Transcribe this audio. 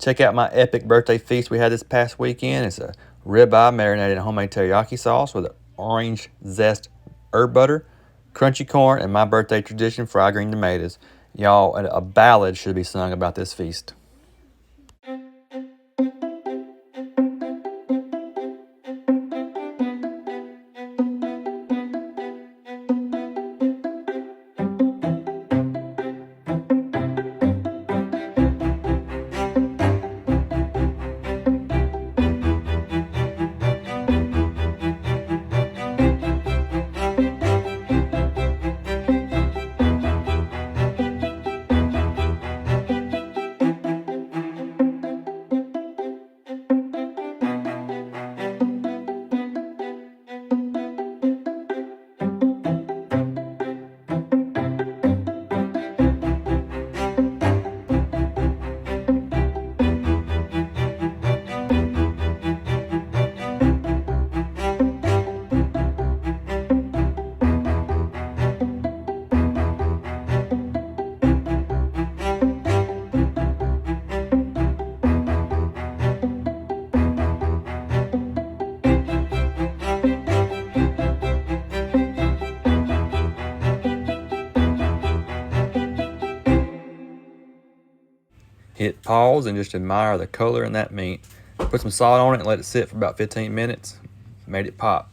Check out my epic birthday feast we had this past weekend. It's a ribeye marinated in homemade teriyaki sauce with orange zest herb butter, crunchy corn, and my birthday tradition, fried green tomatoes. Y'all, a ballad should be sung about this feast. Hit pause and just admire the color in that meat. Put some salt on it and let it sit for about 15 minutes. Made it pop.